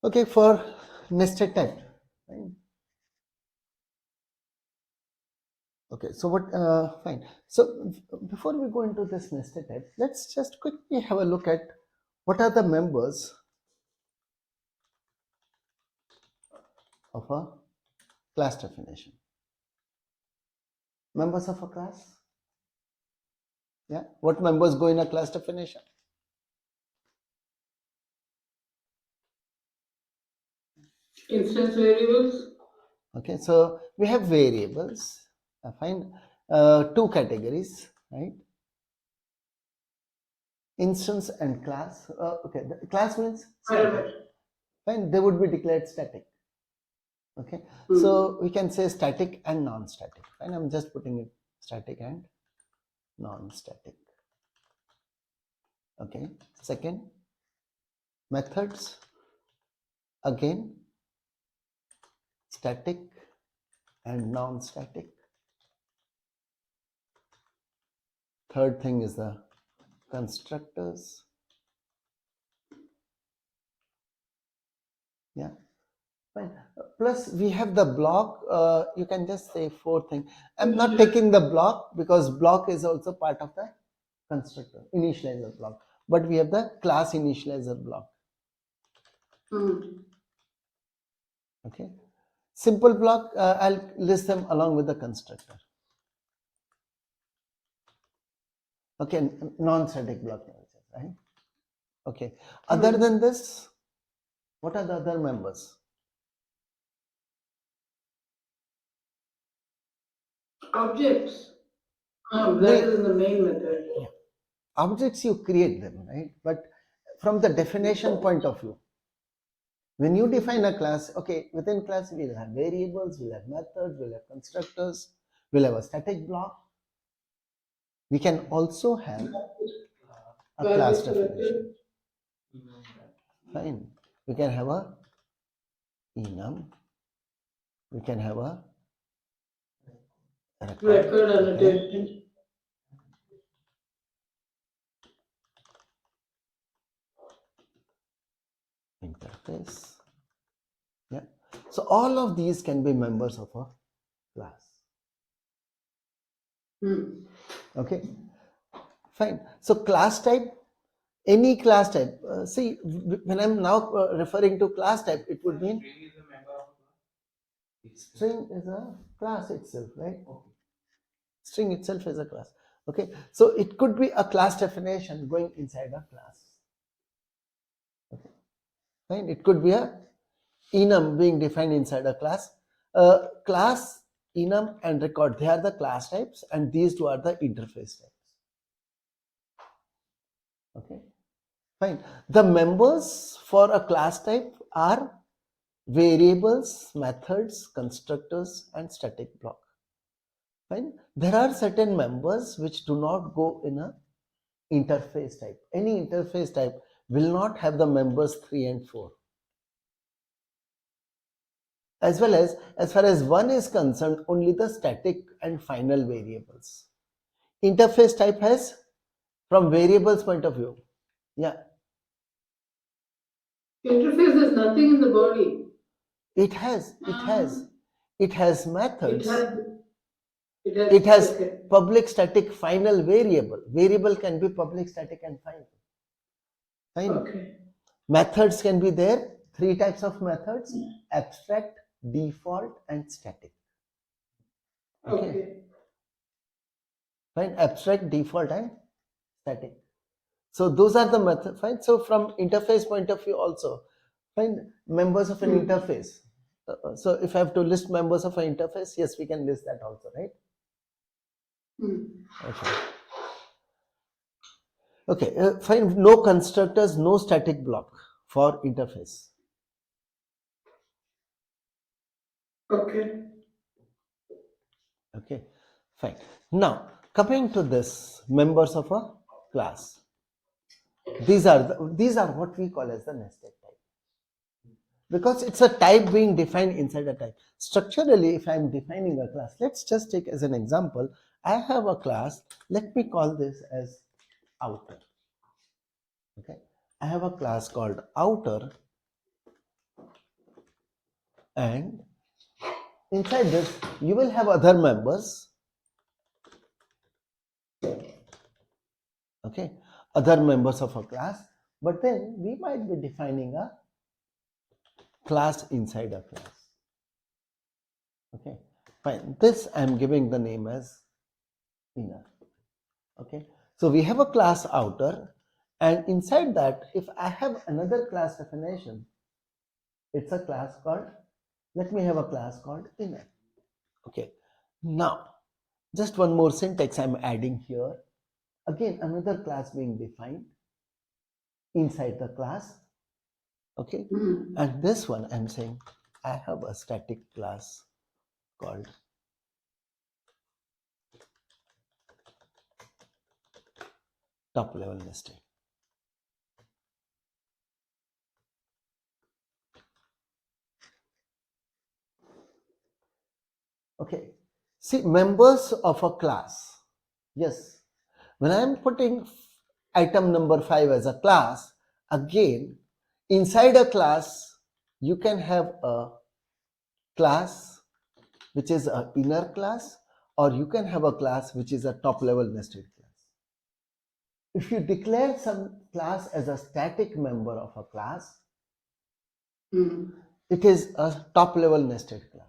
Okay, for nested type, right? Okay, so what, fine. So before we go into this nested type, let's just quickly have a look at what are the members of a class definition. Members of a class? Yeah, what members go in a class definition? Instance variables. Okay, so we have variables. Fine. Two categories, right? Instance and class. Okay, the class means static. Fine, they would be declared static. Okay, so we can say static and non-static. Fine, I'm just putting it static and non-static. Okay, second, methods. Again, static and non-static. Third thing is the constructors. Yeah, fine. Plus we have the block. You can just say fourth thing. I'm not taking the block because block is also part of the constructor initializer block, but we have the class initializer block. Okay, simple block, I'll list them along with the constructor. Okay, non-static block, right? Okay, other than this, what are the other members? Objects. That is in the main method. Yeah. Objects, you create them, right? But from the definition point of view, when you define a class, okay, within class we'll have variables, we'll have methods, we'll have constructors, we'll have a static block. We can also have a class definition. Fine. We can have a enum. We can have a record annotation. Interface. Yeah. So all of these can be members of a class. Okay. Fine. So class type, any class type. See, when I'm now referring to class type, it would mean string is a class itself, right? Okay. String itself is a class. Okay. So it could be a class definition going inside a class. Okay. Fine. It could be a enum being defined inside a class. Class, enum, and record, they are the class types, and these two are the interface types. Okay, fine. The members for a class type are variables, methods, constructors, and static block. Fine. There are certain members which do not go in a interface type. Any interface type will not have the members 3 and 4. As well as far as one is concerned, only the static and final variables. Interface type has, from variables point of view, yeah. Interface, there's nothing in the body. It has methods. It has okay. Public, static, final, variable. Variable can be public, static, and final. Fine. Okay. Methods can be there. 3 types of methods: abstract, default, and static. Okay. Fine. Abstract, default, and static. So those are the methods. Fine. So from interface point of view also, fine, members of an interface. So if I have to list members of an interface, yes, we can list that also, right? Okay. Okay, fine. No constructors, no static block for interface. Okay. Okay, fine. Now coming to this, members of a class. These are what we call as the nested type, because it's a type being defined inside a type. Structurally, if I'm defining a class, let's just take as an example, I have a class. Let me call this as outer. Okay, I have a class called outer, and inside this you will have other members, okay, other members of a class, but then we might be defining a class inside a class. Okay, fine. This I am giving the name as inner. Okay, so we have a class outer, and inside that, if I have another class definition, it's a class called, let me have a class called inner. Okay, now just one more syntax I'm adding here. Again, another class being defined inside the class. Okay, and this one I'm saying I have a static class called top level nested. Okay, see, members of a class. Yes, when I'm putting item number 5 as a class, again, inside a class, you can have a class which is an inner class, or you can have a class which is a top level nested class. If you declare some class as a static member of a class, it is a top level nested class.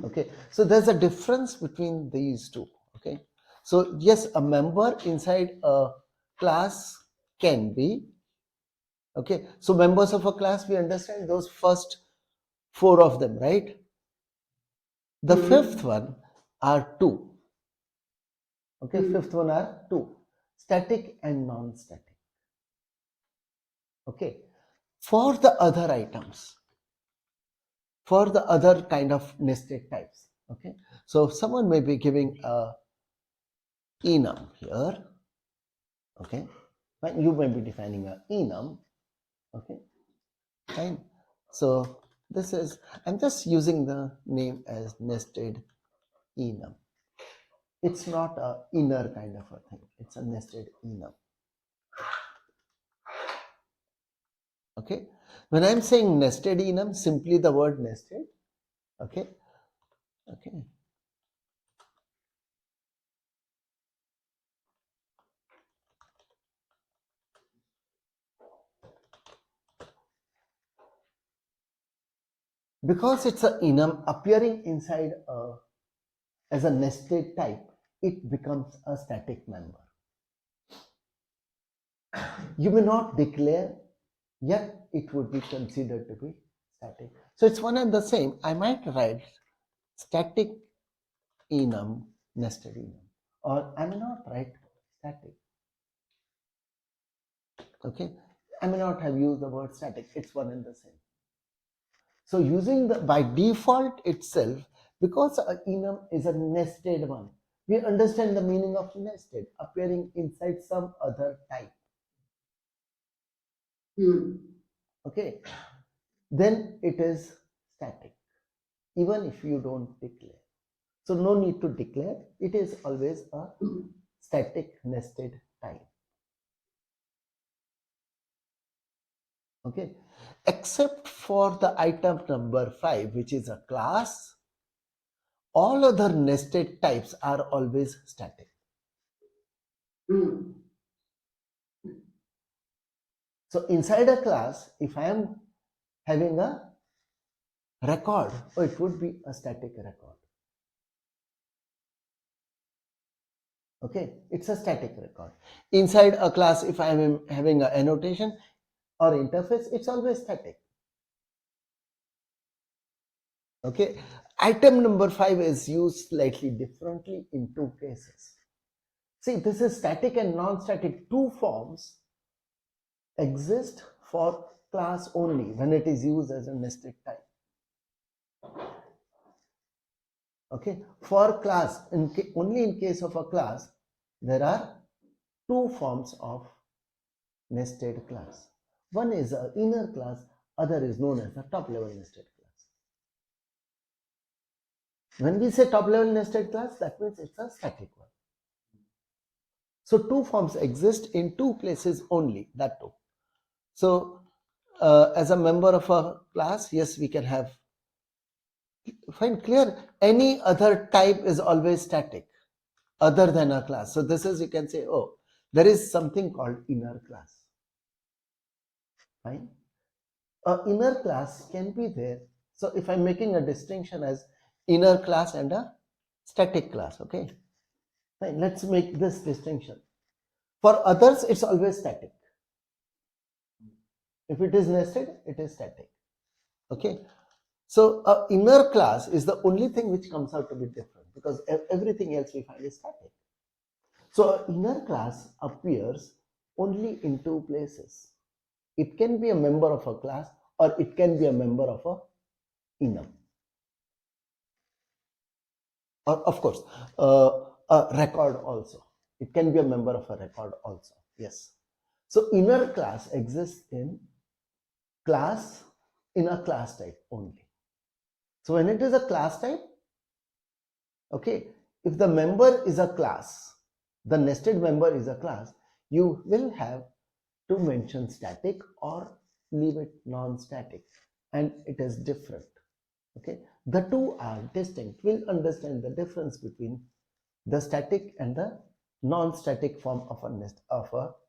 Okay, so there's a difference between these two. Okay, so yes, a member inside a class can be, okay, so members of a class, we understand those first 4 of them, right? The fifth one are 2. Okay, fifth one are 2, static and non-static. Okay, for the other items, for the other kind of nested types. Okay, so someone may be giving a enum here. Okay, but you may be defining a enum. Okay, fine. So this is, I'm just using the name as nested enum. It's not a inner kind of a thing, it's a nested enum. Okay, when I'm saying nested enum, simply the word nested. Okay, okay. Because it's a enum appearing inside as a nested type, it becomes a static member. You may not declare, yet it would be considered to be static. So it's one and the same. I might write static enum, nested enum, or I may not write static. Okay, I may not have used the word static. It's one and the same. So using the, by default itself, because enum is a nested one, we understand the meaning of nested, appearing inside some other type. Okay, then it is static, even if you don't declare. So no need to declare, it is always a static nested type. Okay, except for the item number 5, which is a class, all other nested types are always static. So inside a class, if I am having a record, it would be a static record. Okay, it's a static record. Inside a class, if I am having an annotation or interface, it's always static. Okay, item number 5 is used slightly differently in 2 cases. See, this is static and non-static. 2 forms exist for class only when it is used as a nested type. Okay, for class, only in case of a class, there are 2 forms of nested class. One is an inner class, other is known as a top level nested class. When we say top level nested class, that means it's a static one. So 2 forms exist in 2 places only, that too. So as a member of a class, yes, we can have. Fine, clear. Any other type is always static other than a class. So this is, you can say, oh, there is something called inner class. Fine. A inner class can be there. So if I'm making a distinction as inner class and a static class, okay, fine, let's make this distinction. For others, it's always static. If it is nested, it is static. Okay. So a inner class is the only thing which comes out to be different, because everything else we find is static. So an inner class appears only in two places. It can be a member of a class, or it can be a member of a enum. Or of course, a record also. It can be a member of a record also. Yes. So inner class exists in class, in a class type only. So when it is a class type, okay, if the member is a class, the nested member is a class, you will have to mention static or leave it non-static, and it is different. Okay, the two are distinct. We'll understand the difference between the static and the non-static form of a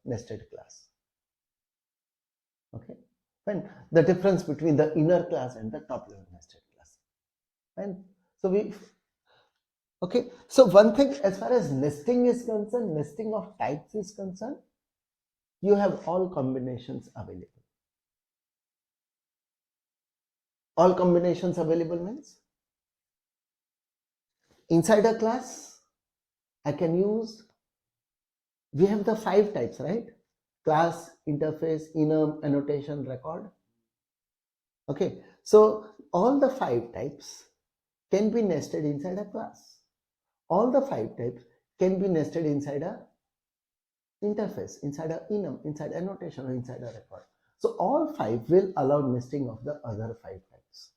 nested class. Okay, and the difference between the inner class and the top level nested class. And so we, okay, so one thing as far as nesting is concerned, nesting of types is concerned, you have all combinations available. All combinations available means inside a class I can use, we have the 5 types, right? Class, interface, enum, annotation, record. Okay, so all the 5 types can be nested inside a class. All the 5 types can be nested inside a interface, inside a enum, inside annotation, or inside a record. So all 5 will allow nesting of the other 5 types.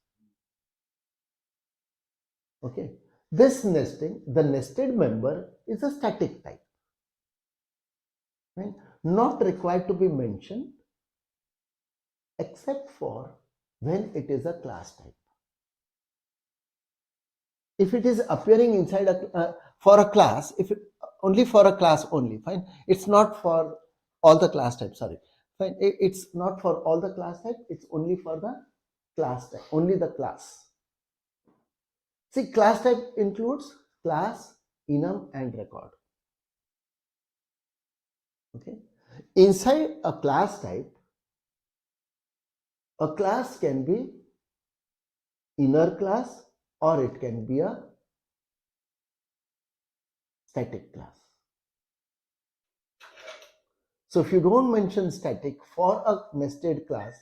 Okay, this nesting, the nested member is a static type, right? Not required to be mentioned except for when it is a class type. If it is appearing inside a for a class, if it, only for a class only, fine. It's not for all the class types, sorry, fine. It's not for all the class type, it's only for the class type, only the class. See, class type includes class, enum, and record. Okay, inside a class type, a class can be inner class or it can be a static class. So if you don't mention static for a nested class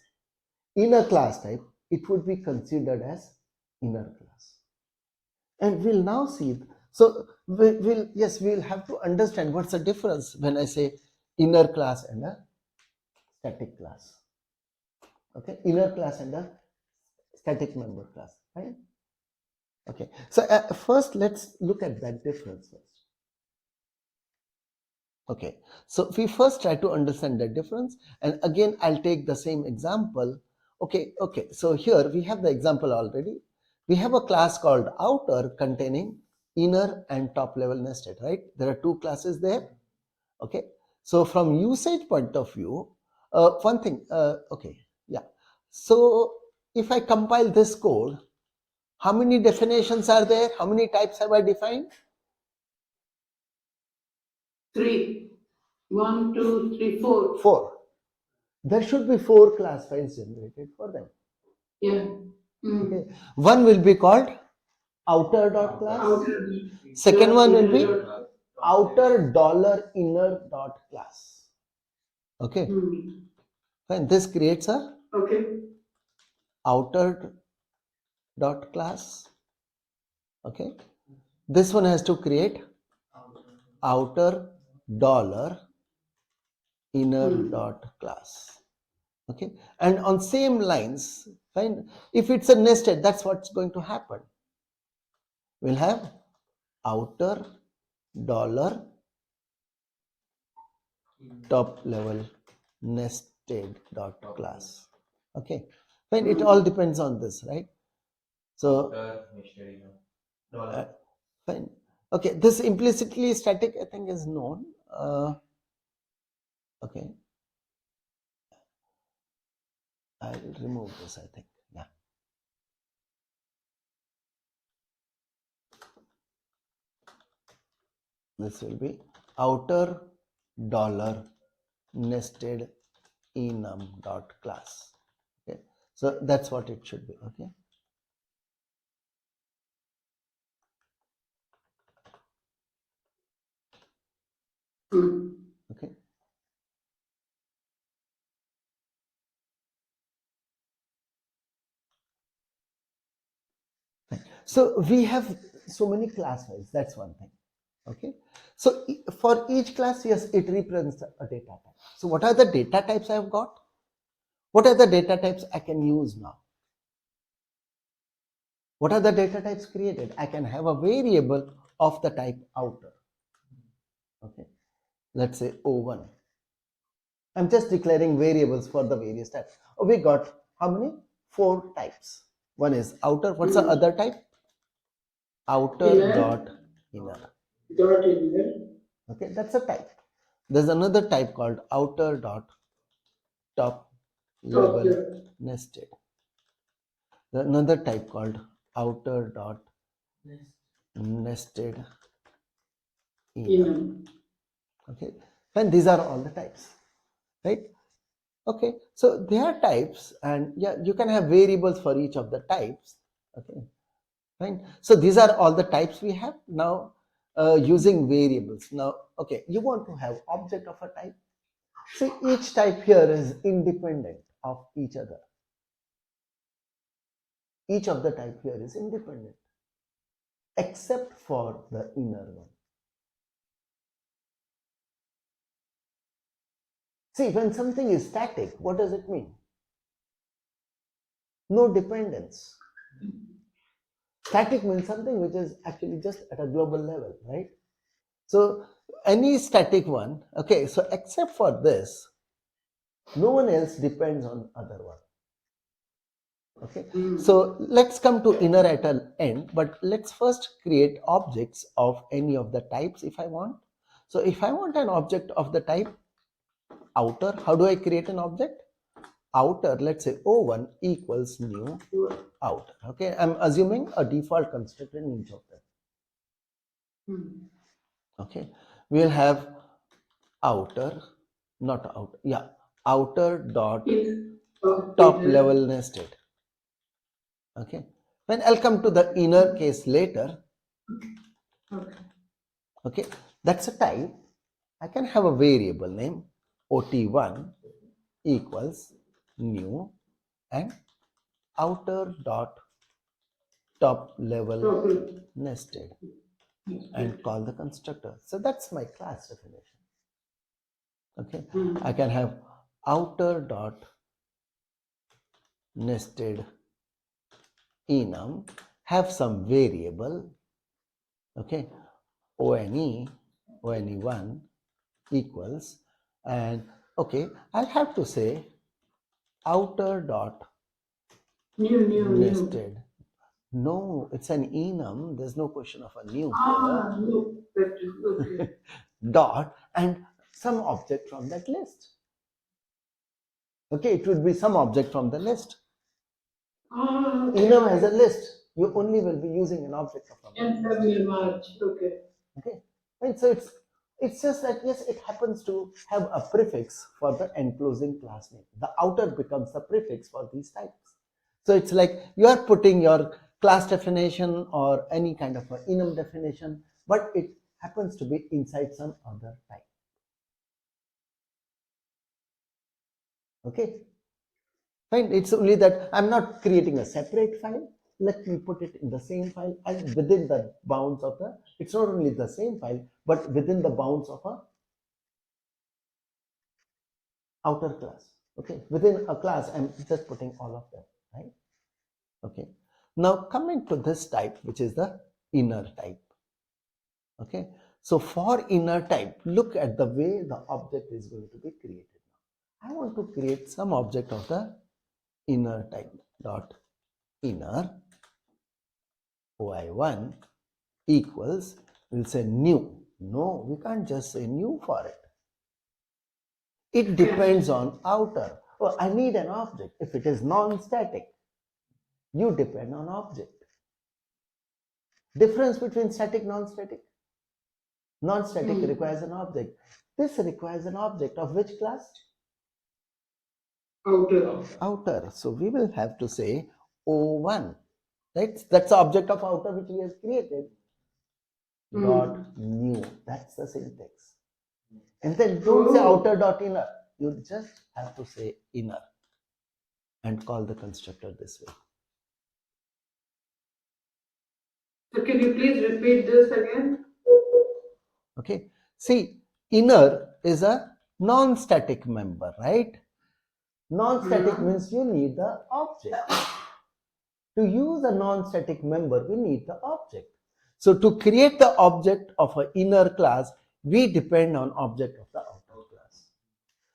in a class type, it would be considered as inner class. And we'll now see, so we'll have to understand what's the difference when I say inner class and a static class. Okay, inner class and a static member class, right? Okay, so first let's look at that difference first. Okay, so we first try to understand the difference, and again I'll take the same example. Okay, so here we have the example already. We have a class called outer containing inner and top level nested, right? There are 2 classes there. Okay, so from usage point of view, one thing, okay, yeah. So if I compile this code, how many definitions are there? How many types have I defined? 3. 1, 2, 3, 4. 4. There should be 4 class files generated for them. Yeah. Okay. One will be called outer dot class. Outer. Second one will be outer dollar inner dot class. Okay. Fine. This creates a outer dot class. Okay. This one has to create outer dollar inner dot class. Okay, and on same lines, fine, if it's a nested, that's what's going to happen. We'll have outer dollar top level nested dot class. Okay, fine. It all depends on this, right? So fine. Okay, this implicitly static, I think, is known. Okay, I'll remove this, I think. Yeah. This will be outer dollar nested enum dot class. Okay, so that's what it should be. Okay. Okay. So we have so many class files. That's one thing. Okay. So for each class, yes, it represents a data type. So what are the data types I've got? What are the data types I can use now? What are the data types created? I can have a variable of the type outer. Okay. Let's say O1. I'm just declaring variables for the various types. Oh, we got how many? 4 types. One is outer. What's the other type? Outer Inner. dot inner. Dot inner. Okay, that's a type. There's another type called outer dot top level nested. There's another type called outer dot nested inner. Okay, and these are all the types, right? Okay, so they are types, and yeah, you can have variables for each of the types. Okay, fine. So these are all the types we have now. Using variables now. Okay, you want to have object of a type. See, each type here is independent of each other. Each of the type here is independent except for the inner one. See, when something is static, what does it mean? No dependence. Static means something which is actually just at a global level, right? So any static one, okay, so except for this, no one else depends on other one. Okay, so let's come to inner at an end, but let's first create objects of any of the types if I want. So if I want an object of the type outer, how do I create an object? Outer, let's say O1 equals new outer. Okay, I'm assuming a default constructor in each of them. Okay, we'll have outer, not outer, yeah, outer dot top level nested. Okay, when I'll come to the inner case later. Okay, that's a type. I can have a variable name ot1 equals new and outer dot top level nested and call the constructor. So that's my class definition. Okay, I can have outer dot nested enum, have some variable, okay, one equals, and okay, I'll have to say outer dot nested. No, it's an enum. There's no question of a new here. Dot and some object from that list. Okay, it would be some object from the list. Enum has a list. You only will be using an object from it. Okay. Okay. And so it's just that yes, it happens to have a prefix for the enclosing class name. The outer becomes the prefix for these types. So it's like you are putting your class definition or any kind of an enum definition, but it happens to be inside some other type. Okay. Fine. It's only that I'm not creating a separate file. Let me put it in the same file and within the bounds of the, it's not only the same file, but within the bounds of a outer class. Okay, within a class, I'm just putting all of them, right? Okay, now coming to this type, which is the inner type. Okay, so for inner type, look at the way the object is going to be created. I want to create some object of the inner type dot inner y1 equals, we'll say new. No, we can't just say new for it. It depends on outer. Oh, I need an object. If it is non-static, you depend on object. Difference between static, non-static. Non-static requires an object. This requires an object of which class? Outer. Outer. So we will have to say O1. Right? That's the object of outer which we have created. Dot new. That's the syntax. And then don't say outer dot inner. You just have to say inner and call the constructor this way. So can you please repeat this again? Okay. See, inner is a non-static member, right? Non-static means you need the object. To use a non-static member, we need the object. So to create the object of an inner class, we depend on object of the outer class.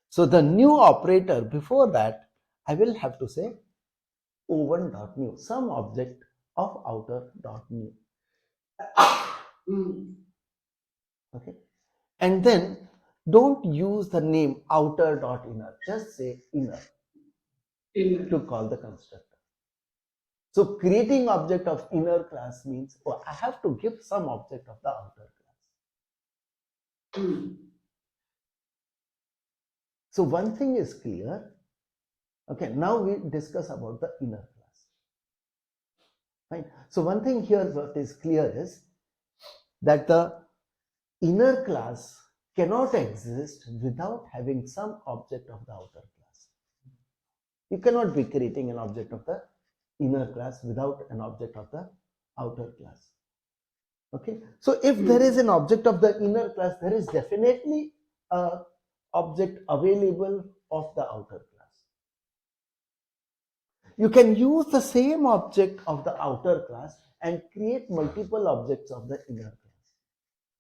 So the new operator before that, I will have to say o1.new, some object of outer.new. Okay. And then don't use the name outer.inner, just say inner to call the constructor. So creating object of inner class means, oh, I have to give some object of the outer class. So one thing is clear. Okay, now we discuss about the inner class. Fine. So one thing here what is clear is that the inner class cannot exist without having some object of the outer class. You cannot be creating an object of the inner class without an object of the outer class. Okay, so if there is an object of the inner class, there is definitely a object available of the outer class. You can use the same object of the outer class and create multiple objects of the inner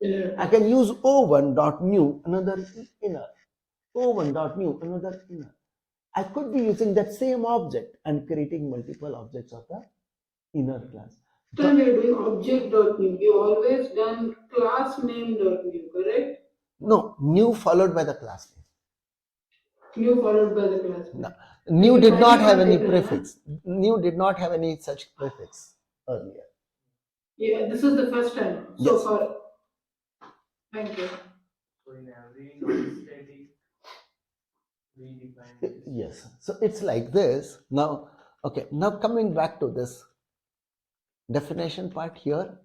class. I can use o1.new, another inner, o1.new, another inner. I could be using that same object and creating multiple objects of the inner class. Time you're doing object.new, you always done class name.new, correct? No, new followed by the class name. New followed by the class name. No. New did not have any prefix. New did not have any such prefix earlier. Yeah, this is the first time so Yes. far. Thank you. So in every non-static, we define this. Yes. So it's like this. Now, okay. Now coming back to this definition part here.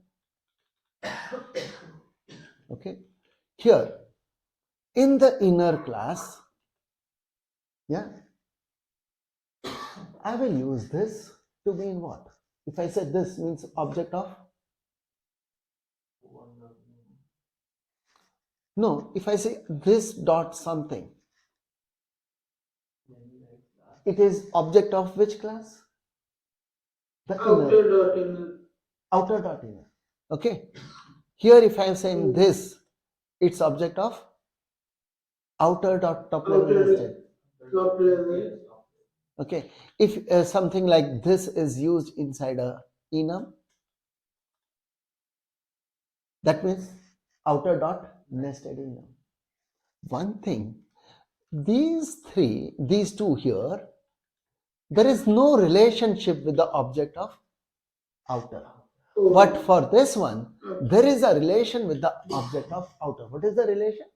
Okay. Here, in the inner class, yeah, I will use this to mean what? If I say this means object of, no, if I say this dot something, it is object of which class? The inner. Outer.inner. Outer dot inner. Okay. Here if I am saying this, it's object of outer dot top level nested. Top level. Okay. If something like this is used inside a enum, that means outer dot nested enum. One thing, these two here, there is no relationship with the object of outer. But for this one, there is a relation with the object of outer. What is the relation?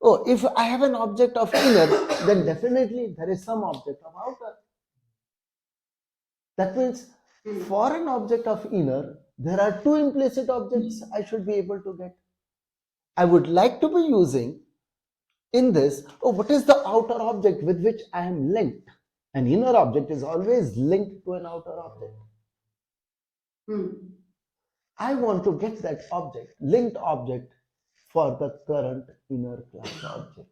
Oh, if I have an object of inner, then definitely there is some object of outer. That means for an object of inner, there are two implicit objects I should be able to get. I would like to be using in this, oh, what is the outer object with which I am linked? An inner object is always linked to an outer object. I want to get that object, linked object, for the current inner class object.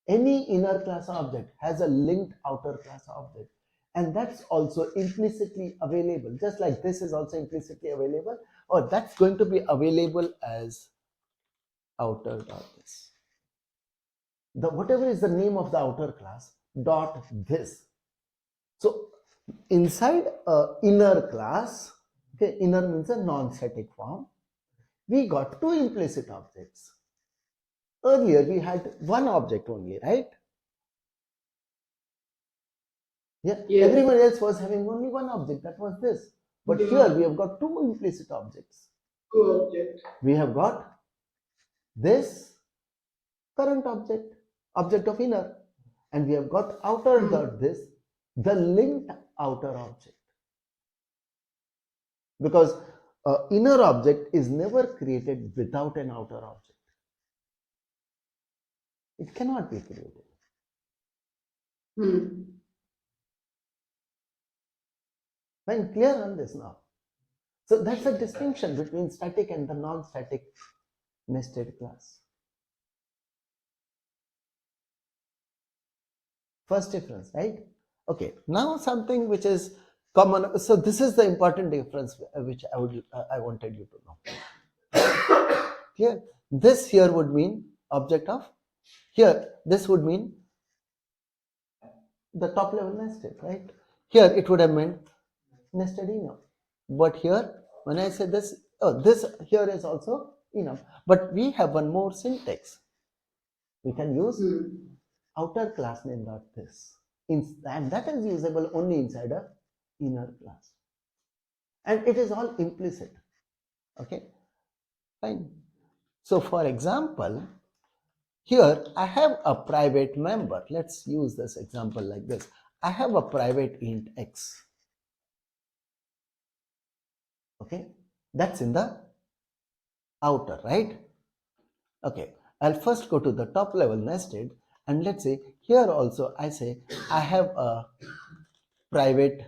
Any inner class object has a linked outer class object, and that's also implicitly available, just like this is also implicitly available, or that's going to be available as outer dot this. Whatever is the name of the outer class, dot this inside a inner class, okay, inner means a non-static form, we got two implicit objects. Earlier we had one object only, right? Yeah, Yes. everyone else was having only one object, that was this. But Yeah. here we have got two implicit objects. Two objects. We have got this current object, object of inner, and we have got outer dot this, the linked outer object. Because inner object is never created without an outer object. It cannot be created. I'm clear on this now. So that's the distinction between static and the non-static nested class. First difference, right? Okay, now something which is common. So this is the important difference which I wanted you to know. Here, this here would mean object of, here this would mean the top level nested, right? Here it would have meant nested enum. But here, when I say this, this here is also enum. But we have one more syntax. We can use outer class name dot this, and that is usable only inside a inner class, and it is all implicit. Okay, fine. So for example, here I have a private member. Let's use this example like this. I have a private int x. Okay, that's in the outer, right? Okay, I'll first go to the top level nested, and let's say here also I say I have a private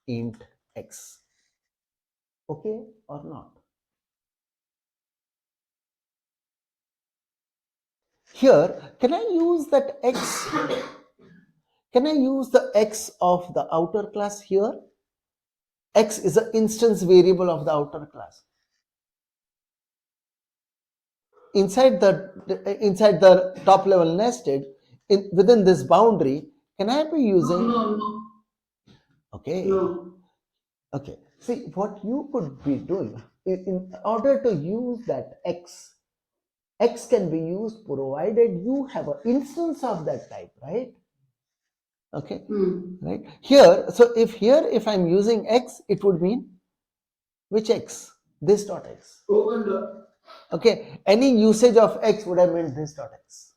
int x. Okay or not? Here, can I use that x? Can I use the x of the outer class here? X is an instance variable of the outer class. Inside the top level nested, within this boundary, can I be using? No. Okay. No. Okay. See, what you could be doing in order to use that x can be used provided you have an instance of that type, right? Okay. Right here. So if I'm using x, it would mean which x? This dot x. Open dot. Okay. Any usage of x would have meant this dot x.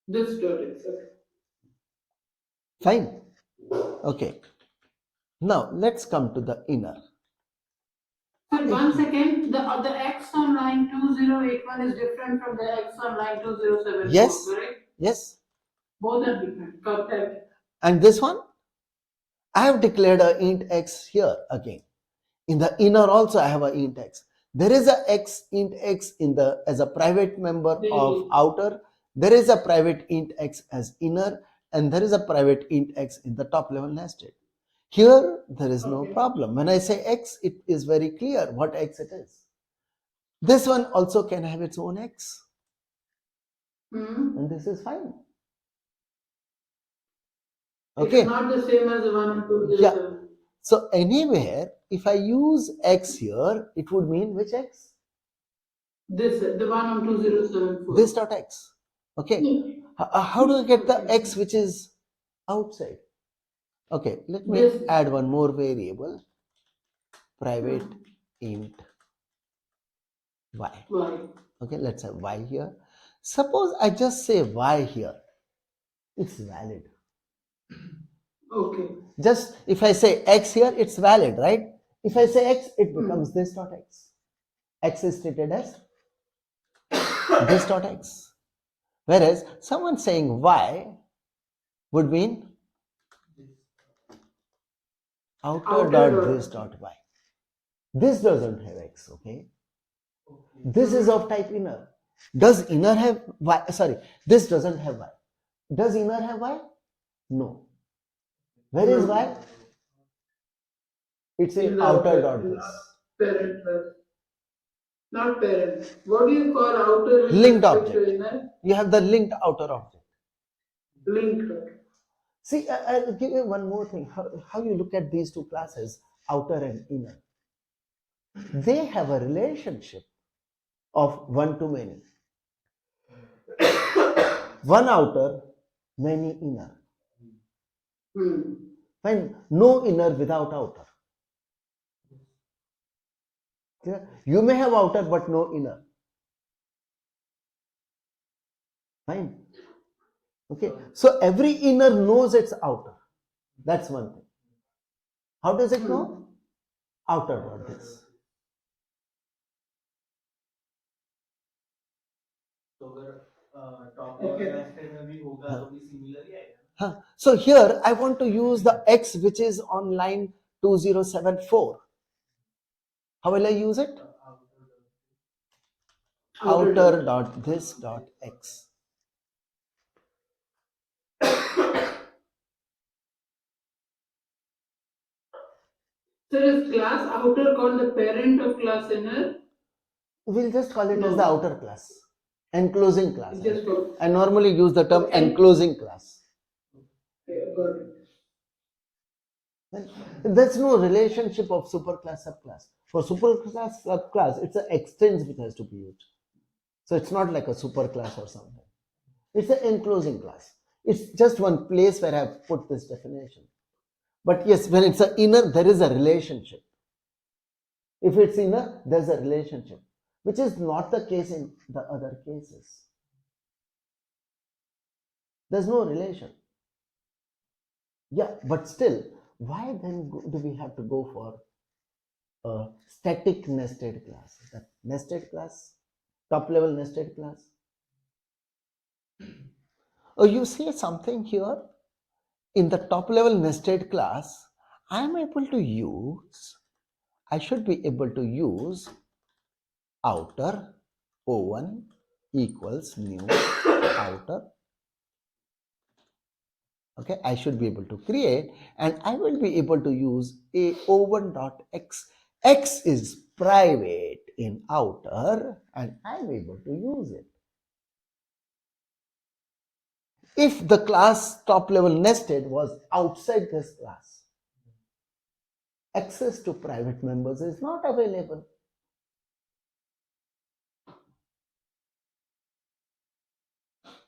This dot x. Okay. Fine. Okay. Now let's come to the inner. Sir, 1 second. The x on line 2081 is different from the x on line 2074. Yes. Correct? Yes. Both are different. Correct. And this one, I have declared a int x here again. In the inner also I have a int x. There is a x int x in the as a private member of outer. There is a private int x as inner, and there is a private int x in the top level nested. Here there is no problem. When I say x, it is very clear what x it is. This one also can have its own x, and this is fine. Okay. It's not the same as the one on 207. Yeah. So anywhere, if I use x here, it would mean which x? This, the one on 2074. This dot x. Okay. How do I get the x which is outside? Okay, let me add one more variable. Private int y. Okay, let's have y here. Suppose I just say y here. It's valid. Okay. Just if I say x here, it's valid, right? If I say x, it becomes this dot x. X is treated as this dot x. Whereas someone saying y would mean outer dot this dot y. This doesn't have x, okay? This is of type inner. Does inner have y? Sorry, this doesn't have y. Does inner have y? No. Where is y? It's in outer dot this. Parent plus. Not parent. What do you call outer? Linked object. You have the linked outer object. Linked. See, I'll give you one more thing. How you look at these two classes, outer and inner. They have a relationship of one to many. One outer, many inner. Fine. No inner without outer. Yeah? You may have outer but no inner. Fine. Okay. So every inner knows its outer. That's one thing. How does it know? Outer dot this. तो अगर top level nested में भी होगा तो भी similar ही आएगा. Huh. So here I want to use the x which is on line 2074. How will I use it? Outer dot this dot x. So is class outer called the parent of class inner? We'll just call it as No. the outer class, enclosing class. Just go. I normally use the term Okay. enclosing class. Yeah, got it. There's no relationship of superclass subclass. For superclass subclass, it's an extends which has to be used. So it's not like a superclass or something. It's an enclosing class. It's just one place where I've put this definition. But yes, when it's an inner, there is a relationship. If it's inner, there's a relationship, which is not the case in the other cases. There's no relation. Yeah, but still, why then do we have to go for a static nested class? That nested class, top level nested class. Oh, you see something here? In the top level nested class, I am able to use, I should be able to use outer O1 equals new outer. Okay, I should be able to create, and I will be able to use a O1 dot x. X is private in outer, and I'm able to use it. If the class top level nested was outside this class, access to private members is not available.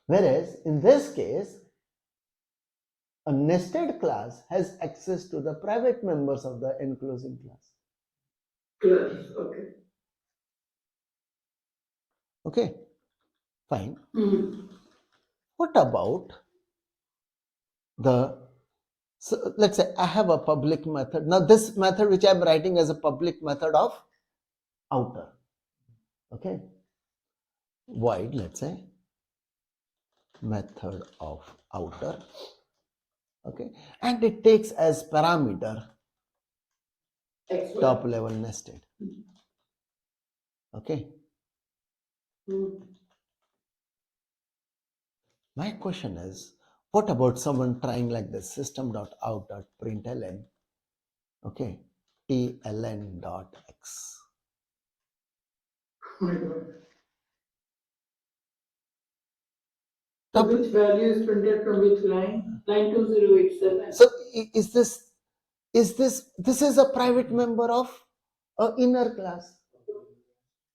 Whereas in this case, a nested class has access to the private members of the enclosing class. Class, okay. Okay, fine. Hmm. What about the, so let's say I have a public method. Now this method which I'm writing as a public method of outer. Okay, void, let's say, method of outer. Okay, and it takes as parameter XY. top level nested. Okay, my question is, what about someone trying like this, system.out.println, okay, tln.x. Oh my God. Top- So which value is printed from which line? Line 2087. So is this is a private member of a inner class?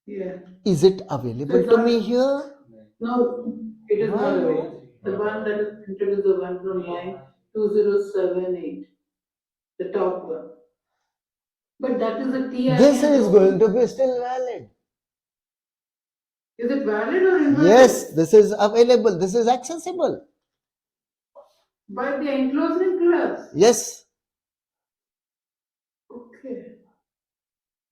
Yeah. Is it available to me here? No, it is Why not no? available. The one that is printed is the one from line 2078, the top one. But that is a TI. This is going to be still valid. Is it valid or invalid? Yes, this is available. This is accessible. By the enclosing class. Yes, Okay.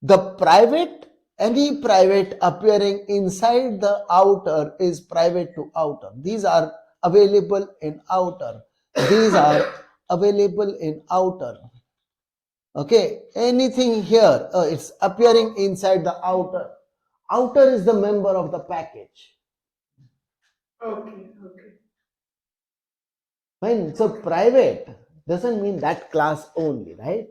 the private, any private appearing inside the outer is private to outer. These are available in outer. These are available in outer. Okay, anything here, it's appearing inside the outer. Outer is the member of the package. Okay. Okay. Fine. So private doesn't mean that class only, right?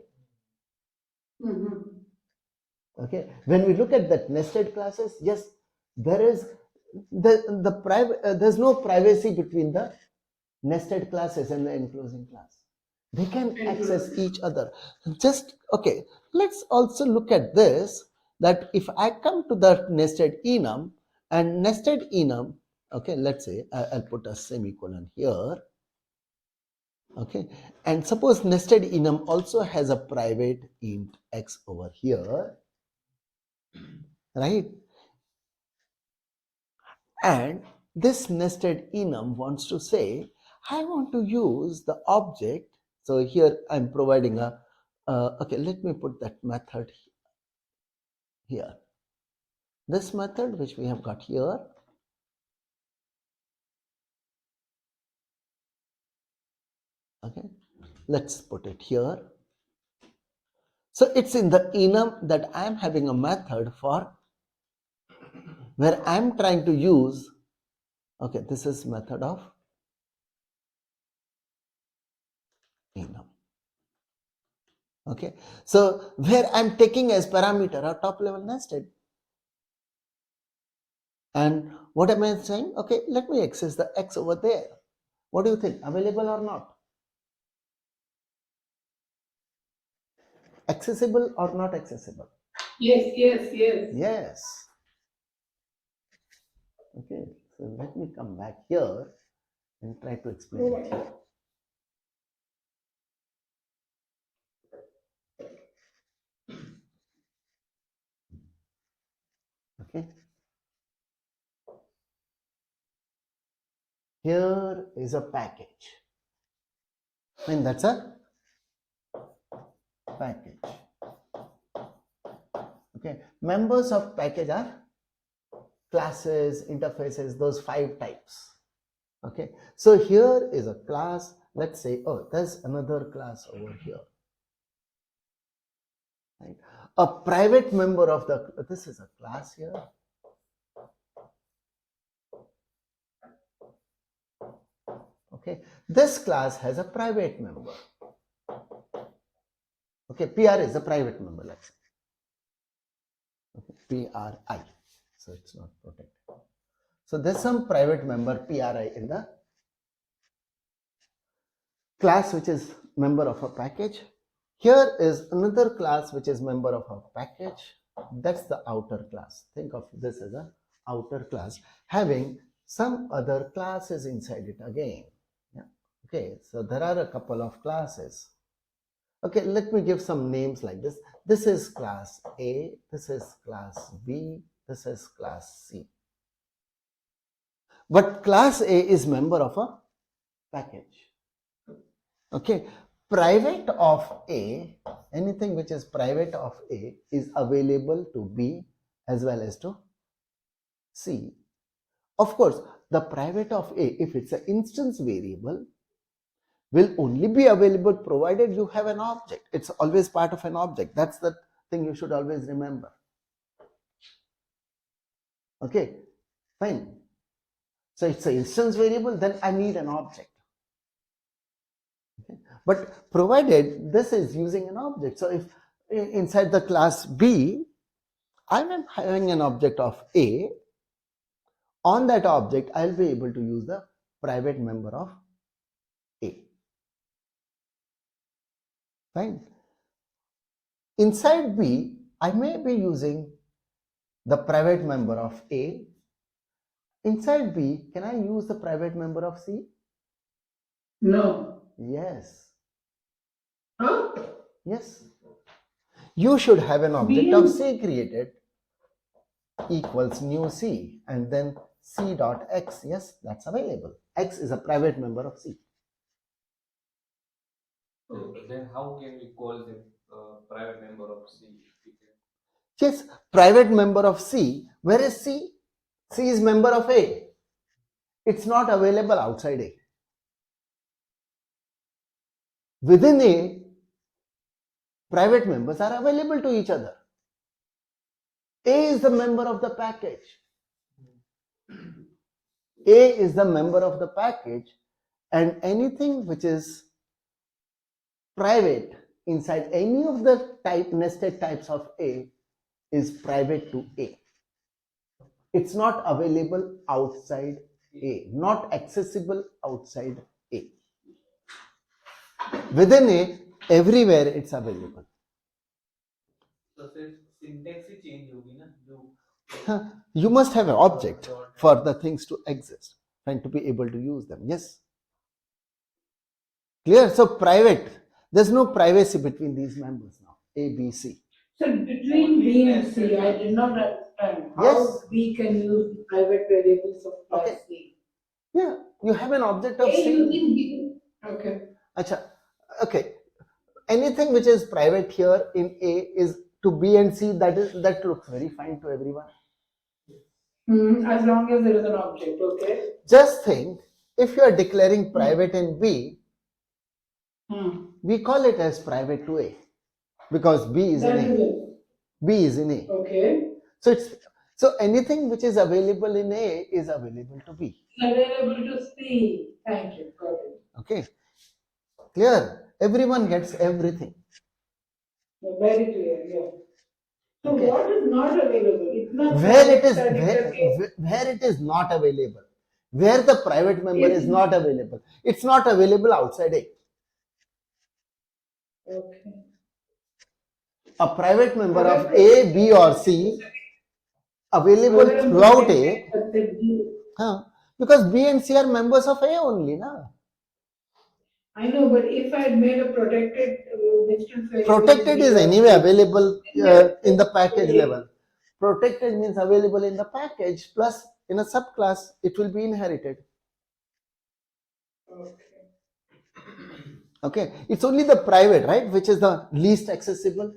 Mm-hmm. Okay. When we look at that nested classes, yes, there is the private. There's no privacy between the nested classes in the enclosing class. They can access Enclosing. each other. Just, okay, let's also look at this, that if I come to the nested enum, and nested enum, okay, let's say I'll put a semicolon here. Okay, and suppose nested enum also has a private int x over here, right? And this nested enum wants to say, I want to use the object. So here I'm providing a, okay, let me put that method here. This method which we have got here, okay, let's put it here. So it's in the enum that I'm having a method for where I'm trying to use, okay, this is method of enum. Okay, so where I'm taking as parameter a top level nested. And what am I saying? Okay, let me access the x over there. What do you think? Available or not? Accessible or not accessible? Yes, yes, yes. Yes. Okay, so let me come back here and try to explain it here. Okay. Here is a package. And that's a package. Okay. Members of package are classes, interfaces, those 5 types. Okay. So here is a class. Let's say, oh, there's another class over here. Right. A private member of the, this is a class here. Okay, this class has a private member. Okay, PR is a private member, let's say. Okay, PRI, so it's not protected. So there's some private member PRI in the class which is member of a package. Here is another class which is member of a package. That's the outer class. Think of this as a outer class having some other classes inside it again. Yeah. Okay, so there are a couple of classes. Okay, let me give some names like this. This is class A, this is class B, this is class C. But class A is member of a package. Okay, private of A, anything which is private of A is available to B as well as to C. Of course, the private of A, if it's an instance variable, will only be available provided you have an object. It's always part of an object. That's the thing you should always remember. Okay, fine. So it's an instance variable, then I need an object. Okay. But provided this is using an object. So if inside the class B, I am having an object of A, on that object, I'll be able to use the private member of A. Fine. Inside B, I may be using the private member of A. Inside B, can I use the private member of C? No. Yes. Huh? Yes. You should have an object B of and C created equals new C and then C dot X. Yes, that's available. X is a private member of C. Then how can we call the private member of C? Yes, private member of C. Where is C? C is member of A. It's not available outside A. Within A, private members are available to each other. A is the member of the package. A is the member of the package, and anything which is private inside any of the nested types of A is private to A. It's not available outside A, not accessible outside A. Within A, everywhere it's available. तो सिर्फ syntax ही change होगी ना जो You must have an object for the things to exist and to be able to use them. Yes. Clear? So private, there's no privacy between these members now, A, B, C. So between B and C, I did not understand how Yes. B can use the private variables of class Okay. C. Yeah, you have an object of A C. using B. Okay. Acha. Okay. Anything which is private here in A is to B and C, that looks very fine to everyone. As long as there is an object, okay? Just think, if you are declaring private in B, we call it as private to A because B is That in is A. it. B is in A. Okay. So anything which is available in A is available to B. Available to C. Thank you. Got it. Okay. Clear? Everyone gets everything. Very clear, yeah. So Okay. what is not available? It's not Where it is static, okay. where it is not available, where the private member is It's- not available, it's not available outside A. Okay. A private member of A, B or C available throughout A, because B and C are members of A only, na? I know, but if I had made a protected distance variable, Protected is anyway available in the package level. Protected means available in the package plus in a subclass it will be inherited. Okay. Okay, it's only the private, right, which is the least accessible.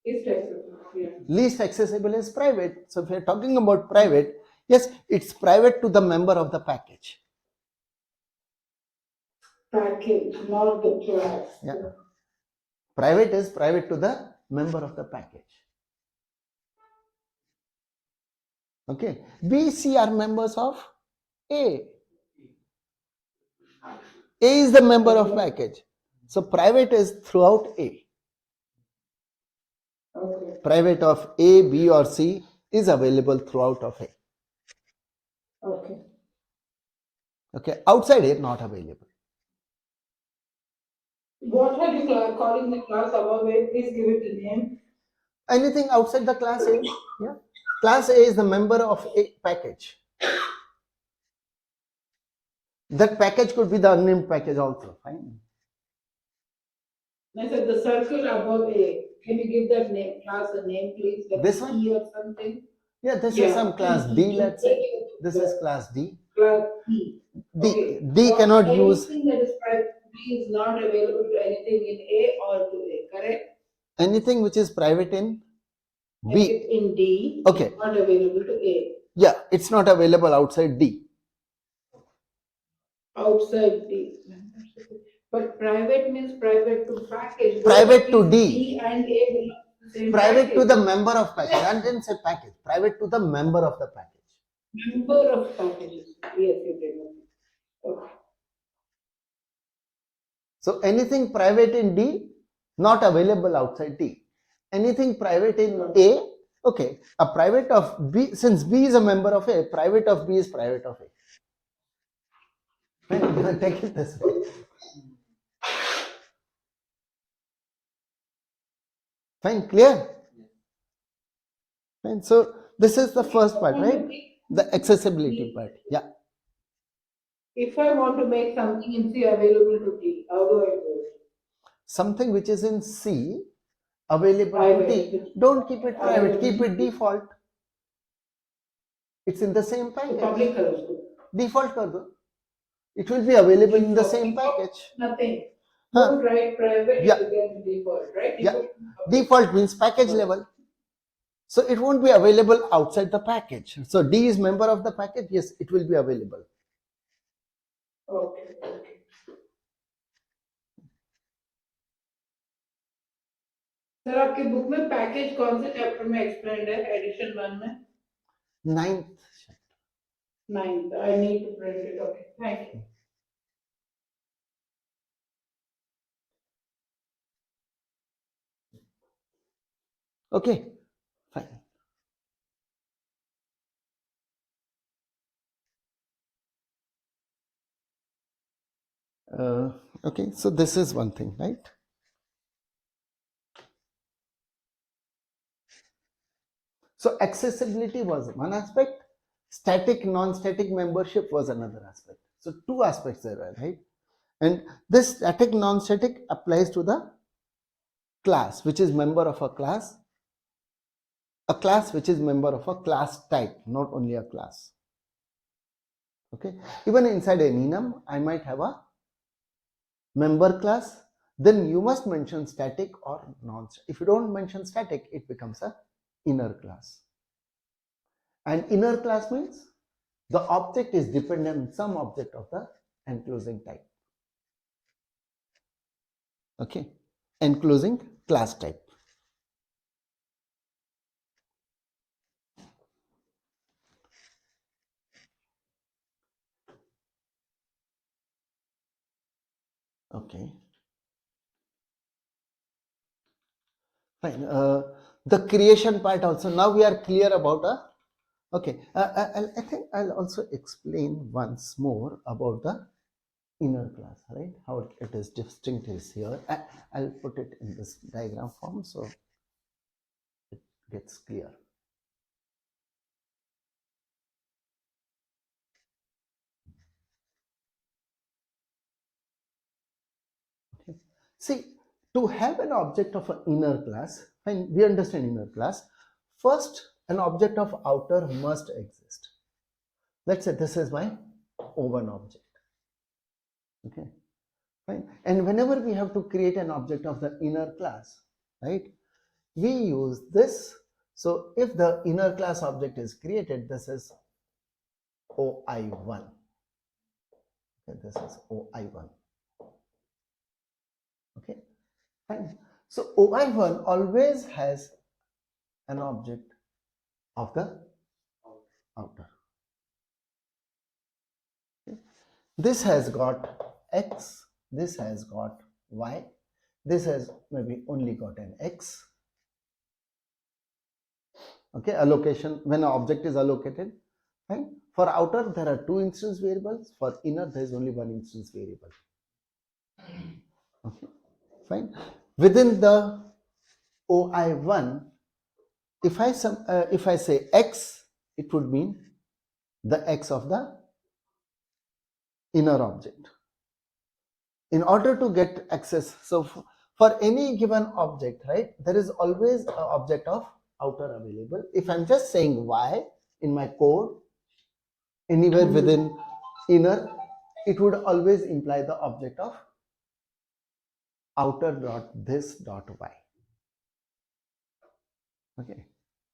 It's accessible, yeah. Least accessible is private. So if you're talking about private, yes, it's private to the member of the package. Package, not the class. Yeah. Private is private to the member of the package. Okay. B, C are members of A. A is the member of package. So private is throughout A. Okay. Private of A, B or C is available throughout of A. Okay. Okay. Outside A, not available. What are you calling the class above it? Please give it a name. Anything outside the class A. Yeah. Class A is the member of A package. That package could be the unnamed package also. Fine. I said the circle above A. Can you give that name, class a name, please? Like This one? E or something? Yeah, this is some class D, let's say. This is class D. Class E. D, Okay. D So cannot use anything that is private D is not available to anything in A or to A, correct? anything which is private in Like B. it's in D, Okay. it's not available to A. Yeah, it's not available outside D. Outside D. But private means private to package. Private to D. D and A belong to the same Private to package. the member of package. I didn't say package. Private to the member of the package. Number of packages. Yes, you did. Okay. So anything private in D, not available outside D. Anything private in A, okay. A private of B, since B is a member of A, private of B is private of A. Fine, take it this way. Fine, clear? Fine, so this is the first part, right? The accessibility part. Yeah. If I want to make something in C available to D, how do I do it? Something which is in C available to D, Private. don't keep it private, keep it default. It's in the same So package. public kar usko. Default kar do. It will be available in the same package. Nothing. Huh. Don't write private, Yeah. you get default, right? You Yeah. put public. Default means package level. So it won't be available outside the package. So D is member of the package. Yes, it will be available. Okay, okay. Sir आपकी book में package कौन से chapter में explained है addition 1 में 9th. 9th I need to print it okay thank you Okay, fine. Okay, so this is one thing, right? So accessibility was one aspect, static, non-static membership was another aspect. So two aspects there are, right? And this static, non-static applies to the class, which is member of a class which is member of a class type, not only a class. Okay, even inside an enum, I might have a member class, then you must mention static or non-static. If you don't mention static, it becomes a inner class. And inner class means the object is dependent on some object of the enclosing type. Okay, enclosing class type. Okay, fine. The creation part also, now we are clear about a, okay, I think I'll also explain once more about the inner class, right? How it is distinct is here. I'll put it in this diagram form so it gets clear. Okay. See, to have an object of an inner class, fine, we understand inner class. First, an object of outer must exist. Let's say this is my O1 object. Okay, fine. And whenever we have to create an object of the inner class, right, we use this. So if the inner class object is created, this is OI1. Okay, this is OI1. Okay, fine. So OI1 always has an object of the outer. Okay. This has got X, this has got Y, this has maybe only got an X. Okay, allocation, when an object is allocated, fine. For outer, there are two instance variables. For inner, there is only one instance variable. Okay, fine. Within the OI1, if I say X, it would mean the X of the inner object. In order to get access, so for any given object, right, there is always an object of outer available. If I'm just saying Y in my code, anywhere within inner, it would always imply the object of outer dot this dot Y. Okay,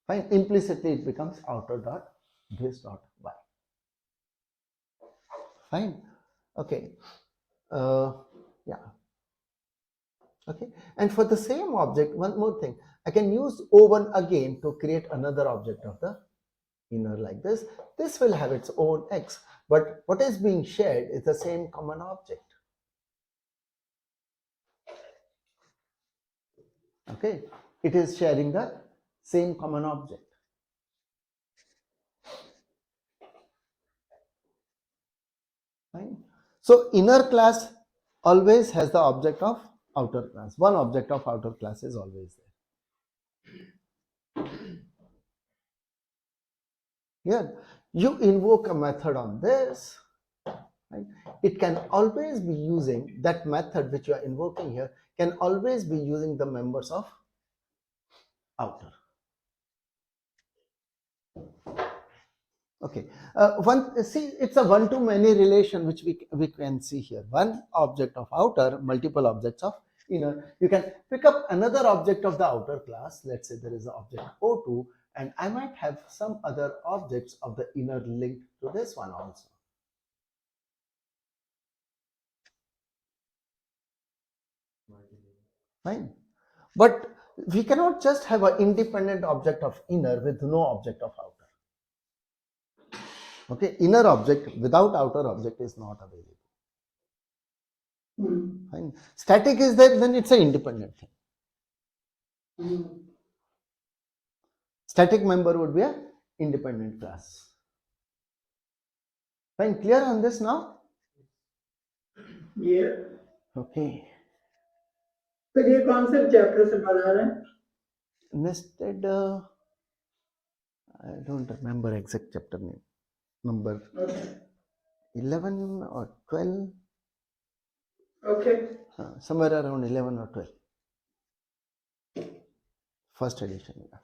fine. Implicitly, it becomes outer dot this dot Y. Fine. Okay. Yeah. Okay. And for the same object, one more thing, I can use O1 again to create another object of the inner like this. This will have its own X, but what is being shared is the same common object. Okay. It is sharing the same common object. Fine. So inner class always has the object of outer class. One object of outer class is always there. Here, you invoke a method on this. Right? It can always be using that method which you are invoking here, can always be using the members of outer. Okay, see, it's a one-to-many relation which we can see here. One object of outer, multiple objects of inner. You can pick up another object of the outer class. Let's say there is an object O2, and I might have some other objects of the inner linked to this one also. Fine, but we cannot just have an independent object of inner with no object of outer. Okay, inner object without outer object is not available. Fine. Static is there, then it's an independent thing. Static member would be an independent class. Fine, clear on this now? Yeah. Okay. फिर ये कौन से chapter से पढ़ा रहे हैं? Nested, I don't remember exact chapter name. Number Okay. 11 or 12, Okay. somewhere around 11 or 12. First edition. Yeah.